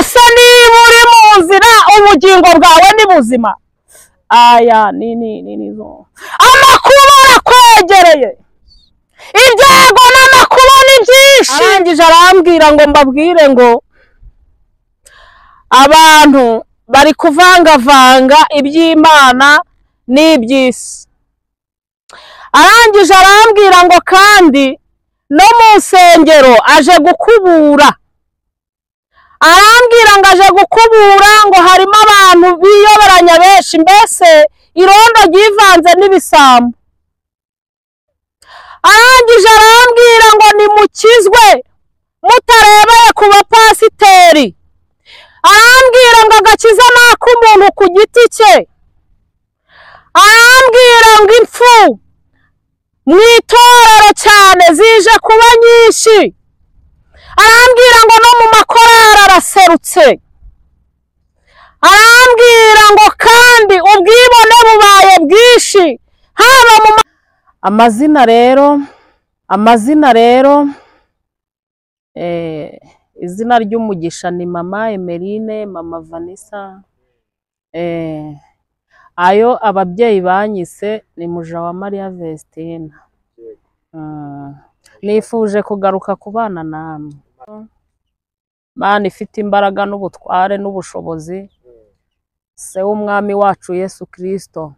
ese niba uri mu nzira ubugingo bwawe ni buzima, aya nizo amakuba arakwegereye, ibyago n'amakuba ni byinshi. Arangije arambwira ngo mbabwire ngo abantu bari kuvangavanga iby'Imana n'iby'isi. Arangije arambwira ngo kandi no mu nsengero aje gukubura, arambwira ngo aje gukubura ngo harimo abantu biyoberanya benshi, mbese irondo ryivanze n'ibisambo. Arangije arambwira ngo nimukizwe mutarebeye ku bapasiteri, arambwira ngo agakiza ni ak'umuntu ku giti cye, arambwira ngo impfu mu itorero cyane zije kuba nyinshi, arambwira ngo no mu makorari araserutse, arambwira ngo kandi ubwibone bubaye bwinshi haba mu amazina rero izina ry'umugisha ni mama Emeline, mama Vanessa, ayo ababyeyi banyise ni Mujawamariya Vestine. Nifuje kugaruka ku bana namwe, Mana ifite imbaraga n'ubutware n'ubushobozi, se w'umwami wacu Yesu Kristo,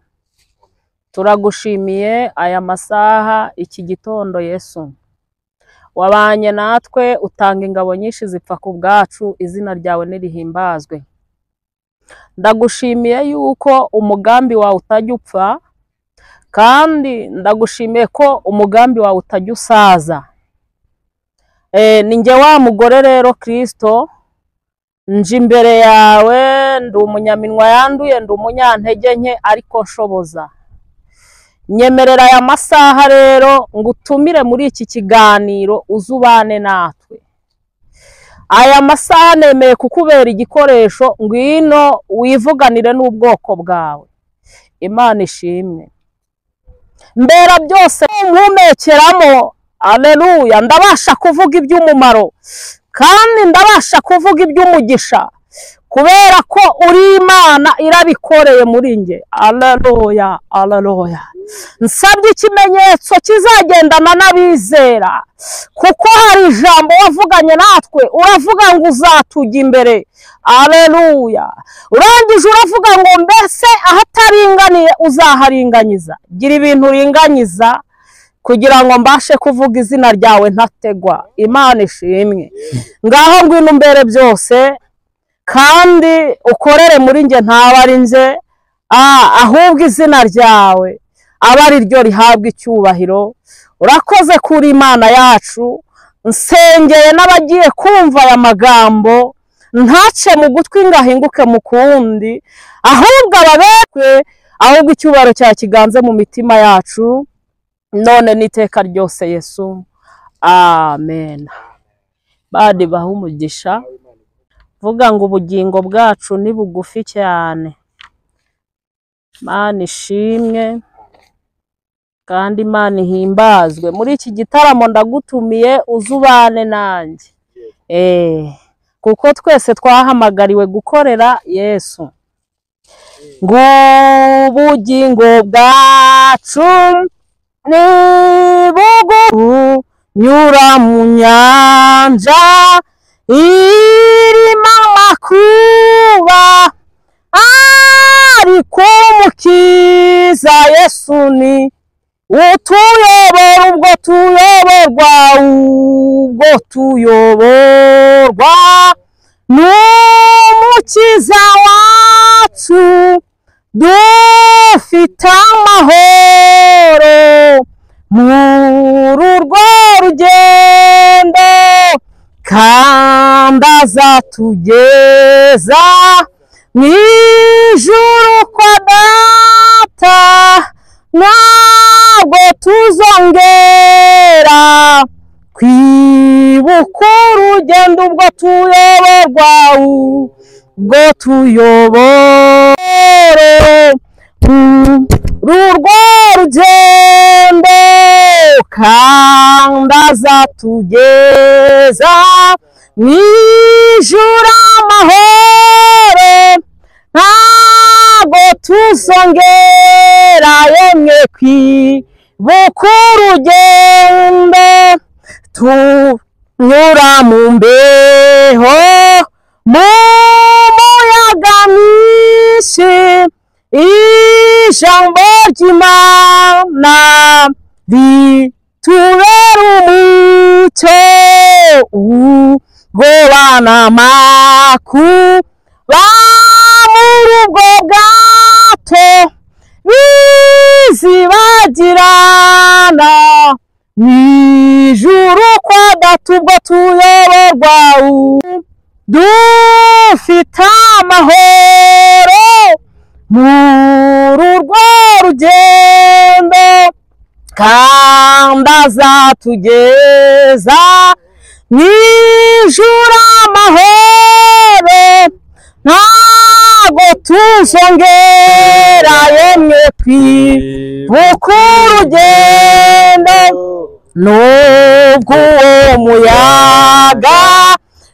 turagushimiye aya masaha, iki gitondo Yesu wabanye natwe, utanga ingabo nyinshi zipfa ku bwacu, izina ryawe nirihimbazwe. Ndagushimiye yuko umugambi wawe utajya upfa, kandi ndagushimiye ko umugambi wawe utajya usaza. Ninjye wa mugore rero Kristo, nje imbere yawe, ndi umunyaminwa yanduye, ndi umunyantege nke, ariko nshoboza. Nyemerera aya masaha rero ngutumire muri iki kiganiro, uzubane natwe. Aya masaha nemeye kukubera igikoresho, ngwino wivuganire n'ubwoko bwawe. Imana ishimwe. Mbera byose mpumekeramo, aleluya, ndabasha kuvuga iby'umumaro kandi ndabasha kuvuga iby'umugisha, kubera ko uri Imana irabikoreye muri nge. Aleluya, aleluya. Nsabye ikimenyetso kizagendana n'abizera, kuko hari ijambo wavuganye natwe, uravuga ngo uzatujya imbere. Aleluya. Urangije uravuga ngo mbese ahataringaniye uzaharinganyiza. Gira ibintu uringanyiza kugira ngo mbashe kuvuga izina ryawe ntategwa. Imana ishimwe. Ngaho ngwino umbere byose, kandi ukorere muri nge, ntaba ari nje, ahubwo izina ryawe aba ari ryo rihabwa icyubahiro. Urakoze kuri Imana yacu. Nsengeye n'abagiye kumva aya magambo, ntace mu gutwi ngahinguke mu kundi, ahubwo ababekwe, ahubwo icyubahiro cya kiganze mu mitima yacu none n'iteka ryose Yesu. Amen. Badi baha umugisha. Vuga ngo ubugingo bwacu ni bugufi cyane. Mana ishimwe kandi Imana ihimbazwe. Muri iki gitaramo ndagutumiye uzubane nanjye, kuko twese twahamagariwe gukorera Yesu. Ngo ubugingo bwacu ni bugufi, nyura mu nyanja irimo amakuba, ariko umukiza Yesu ni utuyobora, ubwo tuyoborwa n'umukiza wacu, dufite amahoro muri urwo rugendo, kandi azatugeza mu ijuru kwa Data. Ntabwo tuzongera kwibuka urugendo ubwo tuyobora urwo rugendo, kandi azatugeza mu ijuru amahoro. tuzongera yemwe kwibuka urugendo tunyura mu mbeho mu muyaga mwinshi ijambo ry'Imana ritubera umucyo ubwo banamakuba muri ubwo bwato bizibagirana mw'ijuru kwa data ubwo tuyoborwa dufite amahoro muri urwo rugendo kandi azatugeza mw'ijuru amahoro ntago tuzongera yemwe kwibuka urugendo nubwo uwo muyaga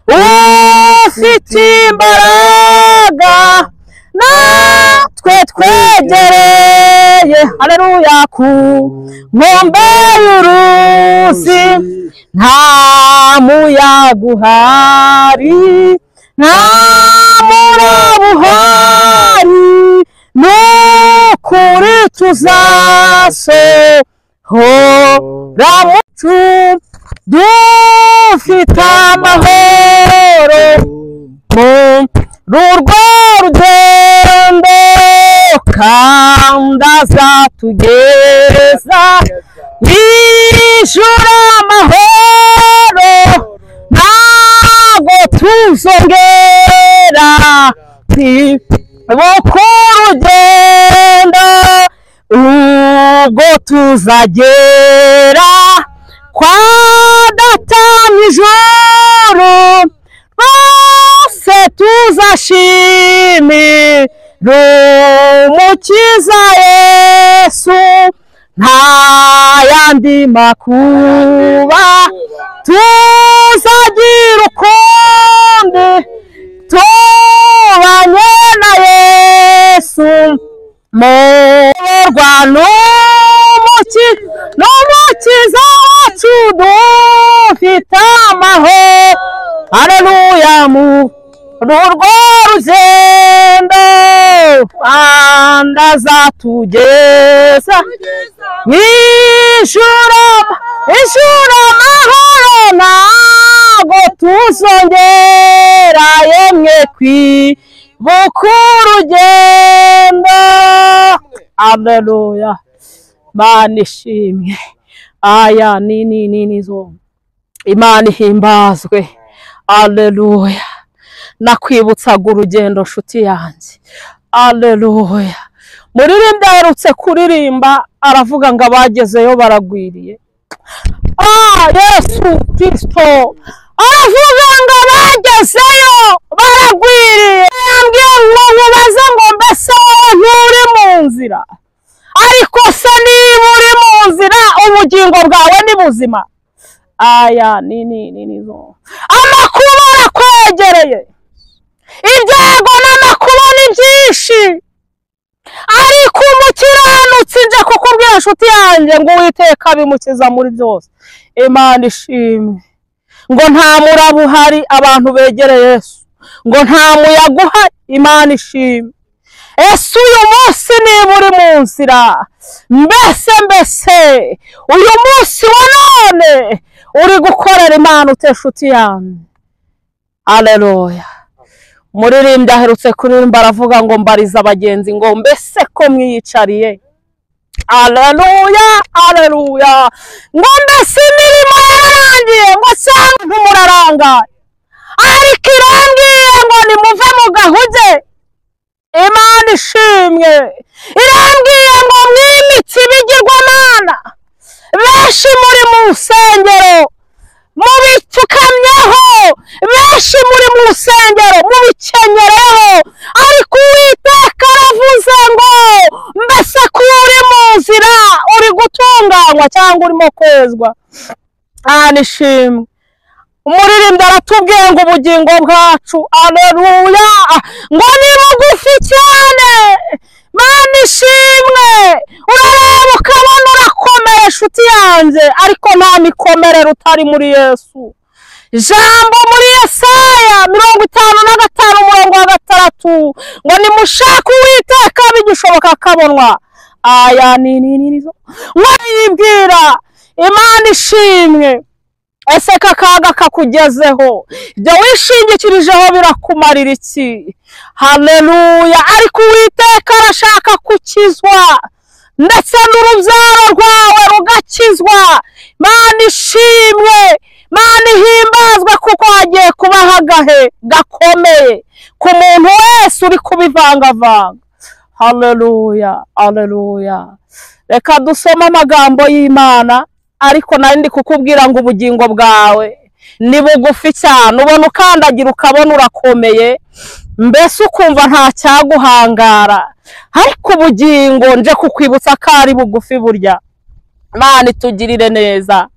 ufite imbaraga natwe twegereye haleluya ku nkombe y'uruzi nta muyaga uhari nta muraba uhari n'ukuri tuzasohora mu dufite amahoro muri urwo rugendo kandi azatugeza mw'ijuru amahoro ntago tuzongera kwibuka urugendo ubwo tuzagera kwa data mw'ijuru bose tuzashimira umukiza Yesu nta yandi makuba tuzagira ukundi tubanye na Yesu morwa n'umukiza wacu dufite amahoro haleluya muri urwo rugendo kandi azatugeza mw'ijuru amahoro ntago tuzongera yemwe kwibuka urugendo haleluya Imana ishimwe aya nini zo Imana ihimbazwe haleluya nakwibutsaga urugendo nshuti yanjye haleluya muririmba aherutse kuririmba aravuga ngo abagezeyo baragwiriye Yesu Kristo aravuga ngo abagezeyo baragwiriye yambwiye ngo nkubaze ngo mbese nturi mu nzira ariko se niba uri mu nzira ubugingo bwawe ni buzima aya nini zo amakuba arakwegereye ibyago n'amakuba ni byinshi ariko umukiranutsi nje kukubwira nshuti yanjye ngo Uwiteka bimukiza muri byose Imana ishimwe ngo nta muraba uhari abantu begereye Yesu ngo nta muyaga uhari Imana ishimwe ese uyu munsi niba uri mu nzira mbese uyu munsi wa none uri gukorera Imana ute nshuti yanjye haleluya umuririmbyi aherutse kuririmba aravuga ngo mbariza abagenzi ngo mbese ko mwiyicariye haleluya ngo mbese imirimo yararangiye ngo cyangwa ntimurarangaye ariko irambwiye ngo nimuve mu gahuge Imana ishimwe irambwiye ngo mwimitse ibigirwamana benshi muri mu nsengero mubipfukamyeho benshi muri mu nsengero mubikenyereho ariko Uwiteka aravuze ngo mbese ko uri mu nzira uri gutunganywa cyangwa urimo kwezwa nishimwe umuririmbyi aratubwiye ngo ubugingo bwacu haleluya ngo ni bugufi cyane Mana inshuti yanjye, ariko nta mikomere rutari muri Yesu. Jambo muri Yesaya 55:6 ngo nimushake Uwiteka bigishoboka kabonwa. Aya nizo mwibwira Imana ishimwe. Ese kakaga kakugezeho, ibyo wishingikirijeho birakumarira iki? Haleluya. Ariko Uwiteka arashaka kukizwa, ndetse n'urubyaro rwawe rugakizwa. Imana ishimwe, Imana ihimbazwe, kuko hagiye kubaho agahe gakomeye ku muntu wese uri kubivangavanga. Haleluya, haleluya. Reka dusome amagambo y'Imana, ariko nari ndi kukubwira ngo ubugingo bwawe ni bugufi cyane. Ubona ukandagira ukabona urakomeye, mbese ukumva nta cyaguhangara, ariko ubugingo nje kukwibutsa ko ari bugufi burya. Imana itugirire neza,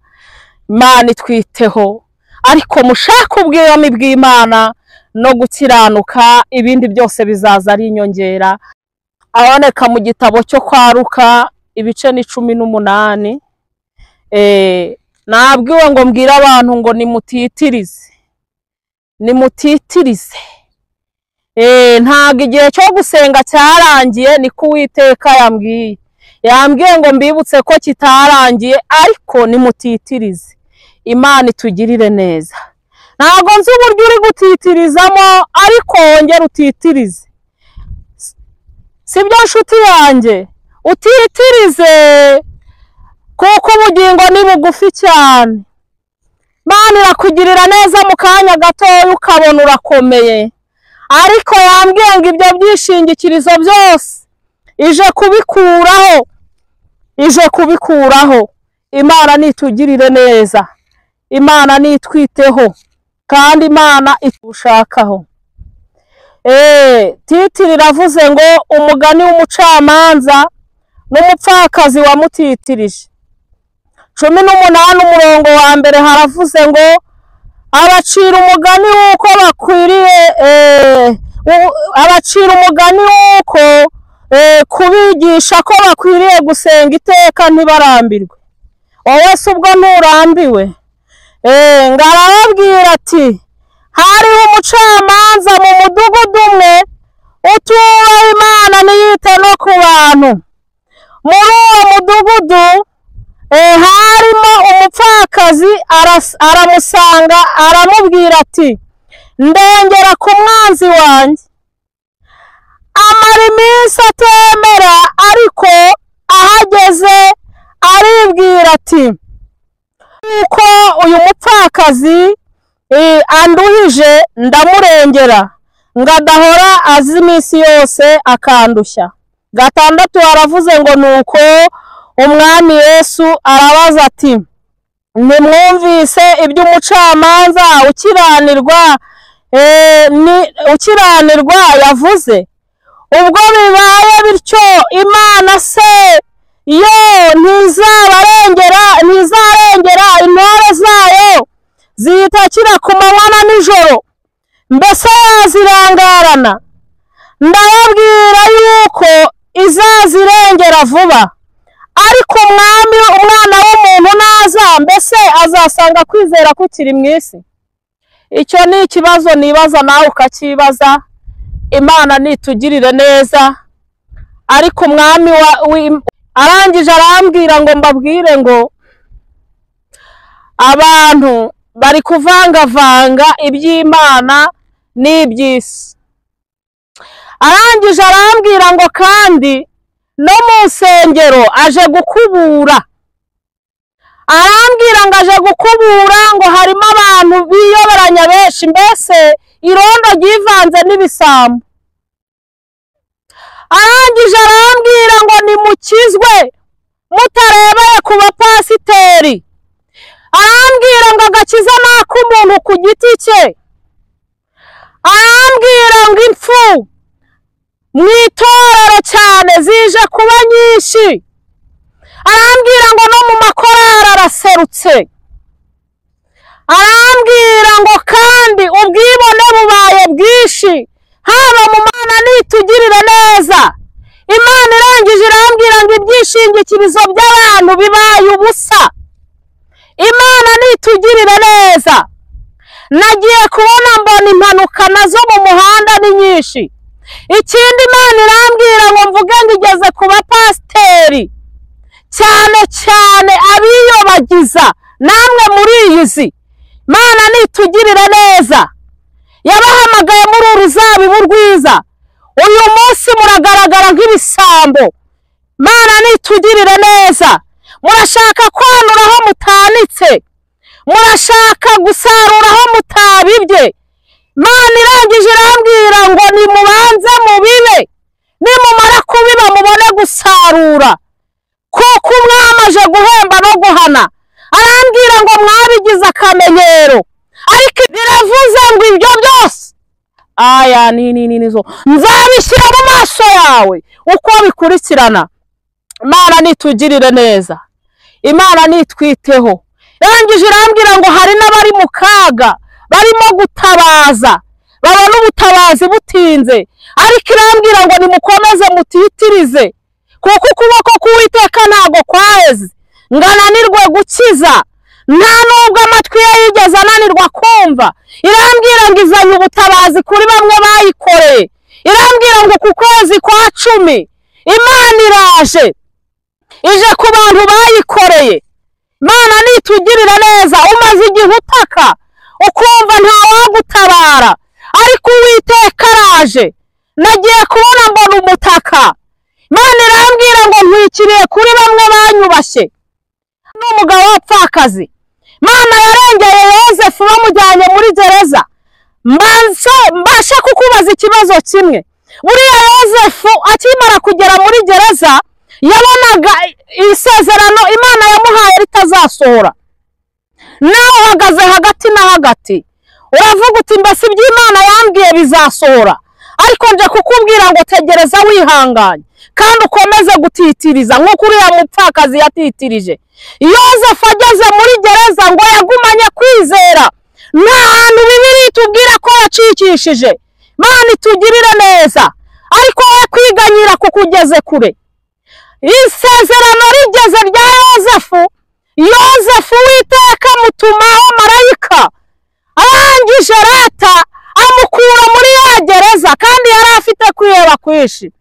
Imana itwiteho, ariko mushaka ubwami bw'Imana no gukiranuka, ibindi byose bizaza ari inyongera. Aboneka mu gitabo cyo kwa Luka ibice 18. Nabwiwe ngo mbwira abantu ngo nimutitirize, nimutitirize. Ntago igihe cyo gusenga cyarangiye, niko Uwiteka yambwiye ngo mbibutse ko kitarangiye, ariko nimutitirize. Imana itugirire neza. Ntago nzi uburyo uri gutitirizamo, ariko wongera utitirize. Sibyo nshuti yanjye? Utitirize, kuko ubugingo ni bugufi cyane. Imana irakugirira neza mu kanya gato ukabona urakomeye, ariko yambwiye ngo ibyo byishingikirizo byose ije kubikuraho. Imana nitugirire neza, Imana nitwiteho, kandi Imana itushakaho. Titiri ravuze ngo umugani w'umucamanza n'umupfakazi wamutitirije. 18:1 haravuze ngo abacira umugani w'uko bakwiriye, abacira umugani w'uko kubigisha ko bakwiriye gusenga iteka ntibarambirwe. Wowe se ubwo nturambiwe? Ngarababwira ati hariho umucamanza mu mudugudu umwe utubaha Imana ntiyite no ku bantu. Muri uwo mudugudu harimo umupfakazi, aramusanga aramubwira ati ndengera ku mwanzi wanjye. Amara iminsi atemera, ariko ahageze aribwira ati uko uyu mupfakazi anduhije ndamurengera, ngadahora azi iminsi yose akandushya. 6 aravuze ngo nuko umwami Yesu arabaza ati nimwumvise iby'umucamanza ukiranirwa yavuze? Ubwo bibaye bityo, Imana se yo ntizarengera intore zayo ziyitakira ku manywa na nijoro? Mbese yazirangarana? Ndababwira yuko izazirengera vuba. Ariko umwana w'umuntu naza, mbese azasanga kwizera kukiri mu isi? Icyo ni ikibazo nibaza, nawe ukakibaza. Imana nitugirire neza. Ariko umwami arangije arambwira ngo mbabwire ngo abantu bari kuvangavanga iby'Imana n'iby'isi. Arangije arambwira ngo kandi no mu nsengero aje gukubura. Arambwira ngo aje gukubura, ngo harimo abantu biyoberanya benshi, mbese irondo ryivanze n'ibisambo. Arangije arambwira ngo nimukizwe mutarebeye ku bapasiteri. Arambwira ngo agakiza n'ak'umuntu ku giti cye. Arambwira ngo impfu mu itorero cyane zije kuba nyinshi. Arambwira ngo no mu makorari araserutse. Arambwira ngo kandi ubwibone bubaye bwinshi, haba mu Mana nitugirire neza. Imana irangije irambwira ngo ibyishingikirizo by'abantu bibaye ubusa. nagiye kubona mbona impanuka nazo mu muhanda ni nyinshi. Ikindi Imana irambwira ngo mvuge ngo igeze ku bapasiteri cyane cyane abiyobagiza namwe muri iyi si. Imana nitugirire neza, yabahamagaye muri uruzabibu rwiza, uyu munsi muragaragara nk'ibisambo. Imana nitugirire neza, murashaka kwanura aho mutanitse, murashaka gusarura aho mutabibye. Imana irangije irambwira ngo nimubanze mubibe, nimumara kubiba mubone gusarura, kuko umwami aje guhemba no guhana. Arambwira ngo mwabigize akamenyero, ariko biravuze ngo ibyo byose aya nizo nzabishyira mu maso yawe uko bikurikirana. Imana nitugirire neza, Imana nitwiteho. Irangije irambwira ngo hari n'abari mu kaga barimo gutabaza, babona ubutabazi butinze, ariko irambwira ngo nimukomeze mutitirize, kuko ukuboko k'Uwiteka ntago kwaheze ngo ananirwe gukiza, nta nubwo amatwi ye yigeze ananirwa kumva. Irambwira ngo izanye ubutabazi kuri bamwe bayikoreye. Irambwira ngo ku kwezi kwa 10 Imana iraje ije ku bantu bayikoreye. Imana nitugirira neza, umaze igihe utaka ukumva nta wagutabara, ariko Uwiteka araje. Nagiye kubona mbona umutaka, Imana irambwira ngo ntwikiriye kuri bamwe banyubashye. N'umugabo w'apfakazi, Imana yarengeye Yozefu bamujyanye muri gereza. Mbasha kukubaza ikibazo kimwe. Buriya Yozefu akimara kugera muri gereza yabonaga isezerano Imana yamuhaye ritazasohora. Nawe uhagaze hagati na hagati uravuga uti mbese iby'Imana yambwiye bizasohora, ariko nje kukubwira ngo tegereza wihanganye kandi ukomeze gutitiriza nk'uko uriya mupfakazi yatitirije. Yozefu ageze muri gereza ngo yagumanye kwizera, nta hantu Bibiliya itubwira ko yacikishije. Imana itugirire neza, ariko we kwiganyira kukugeze kure. Isezerano rigeze rya Yozefu Uwiteka mutumaho marayika, arangije rata amukura muri ya gereza, kandi yari afite kwiheba kwishi.